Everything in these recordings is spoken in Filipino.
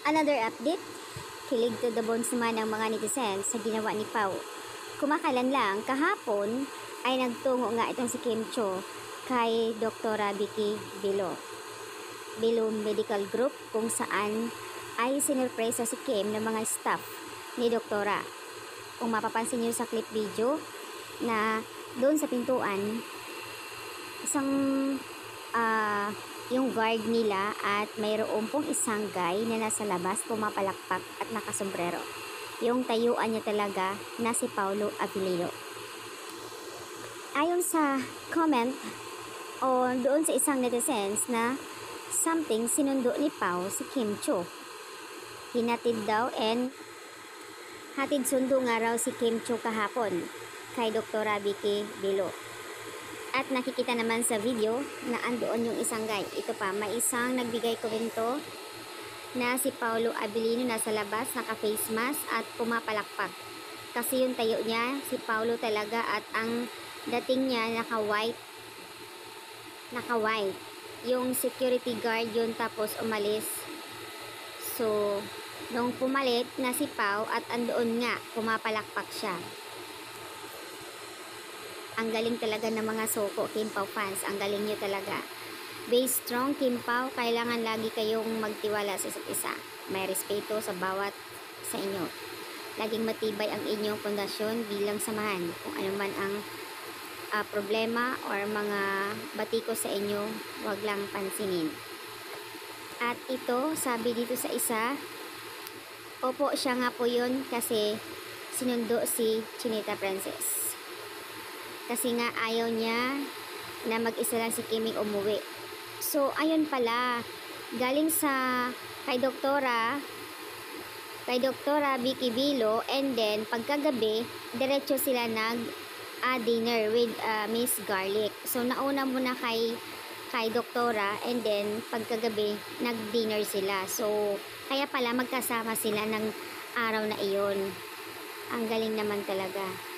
Another update, kilig to the bones naman ang mga netizens sa ginawa ni Pao. Kumakalan lang, kahapon ay nagtungo nga itong si Kim Cho kay Dr. Vicky Bilo Medical Group kung saan ay sinurpresa si Kim ng mga staff ni Doktora. Kung mapapansin niyo sa clip video na doon sa pintuan, isang yung guard nila at mayroon pong isang guy na nasa labas pumapalakpak at nakasombrero. Yung tayuan niya talaga na si Paulo Abilino. Ayon sa comment o doon sa isang netizens na something sinundo ni Pao si Kim Cho. Hinatid daw and hatid sundo nga raw si Kim Cho kahapon kay Dr. Vicky Bilo. At nakikita naman sa video na andoon yung isang guy. Ito pa, may isang nagbigay komento na si Paulo Abilino nasa labas, naka-face mask at pumapalakpak. Kasi yung tayo niya, si Paulo talaga at ang dating niya naka-white. Yung security guard yun tapos umalis. So, nung pumalit na si Pao at andoon nga, pumapalakpak siya. Ang galing talaga ng mga Soko Kim Pao fans. Ang galing nyo talaga. Be strong, Kim Pao. Kailangan lagi kayong magtiwala sa isa't isa. May respeto sa bawat sa inyo. Laging matibay ang inyong pundasyon bilang samahan. Kung ano man ang problema or mga batiko sa inyo, huwag lang pansinin. At ito, sabi dito sa isa, opo, siya nga po yun kasi sinundo si Chinita Princess. Kasi nga ayaw niya na mag-isa lang si Kiming umuwi. So, ayun pala. Galing sa kay Doktora Vicky Bilo, and then pagkagabi, diretso sila dinner with Miss Garlic. So, nauna muna kay Doktora, and then pagkagabi, nag-dinner sila. So, kaya pala magkasama sila ng araw na iyon. Ang galing naman talaga.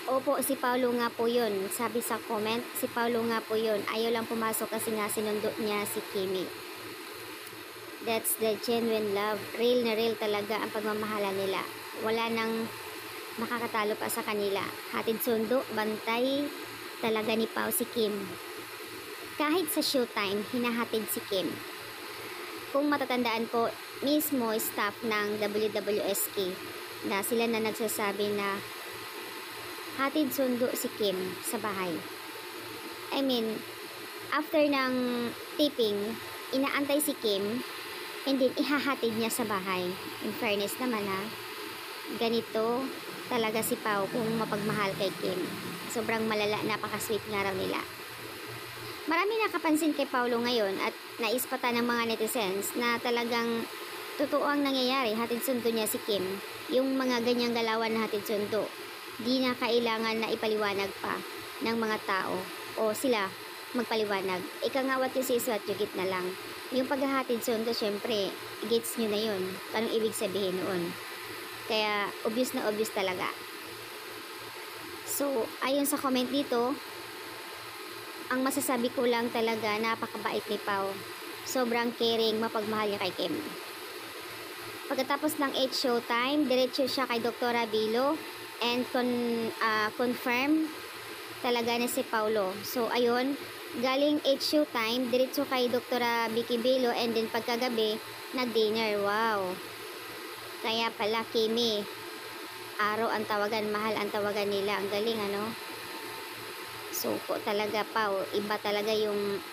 Opo, si Paulo nga po yun. Sabi sa comment, si Paulo nga po yun. Ayaw lang pumasok kasi nga sinundo niya si Kimi. That's the genuine love. Real na real talaga ang pagmamahala nila. Wala nang makakatalo pa sa kanila. Hatid sundo, bantay talaga ni Pao si Kim. Kahit sa showtime, hinahatid si Kim. Kung matatandaan po, mismo staff ng WWSK na sila na nagsasabi na hatid sundo si Kim sa bahay. I mean, after ng taping, inaantay si Kim and then ihahatid niya sa bahay. In fairness naman ganito talaga si Pao kung mapagmahal kay Kim. Sobrang malala, napaka-sweet nga raw nila. Marami nakapansin kay Paulo ngayon at naispata ng mga netizens na talagang totoo ang nangyayari. Hatid sundo niya si Kim. Yung mga ganyang galawan na hatid sundo, di na kailangan na ipaliwanag pa ng mga tao o sila magpaliwanag. Ika nga what you see is what you get na lang. Yung paghahatid sundo, syempre, gets nyo na yun. Anong ibig sabihin noon? Kaya, obvious na obvious talaga. So, ayon sa comment dito, ang masasabi ko lang talaga, napakabait ni Pao. Sobrang caring, mapagmahal niya kay Kim. Pagkatapos ng 8 showtime, diretso siya kay Dr. Bilo and confirm talaga na si Paulo. So, ayun, galing 8 showtime, diretso kay Dr. Vicky Bilo, and then pagkagabi, nag-dinner. Wow! Kaya pala, Kimi, araw ang tawagan, mahal ang tawagan nila. Ang galing, ano? So, po talaga, Pao. Iba talaga yung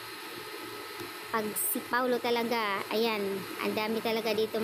pag si Paulo talaga, ayan, ang dami talaga dito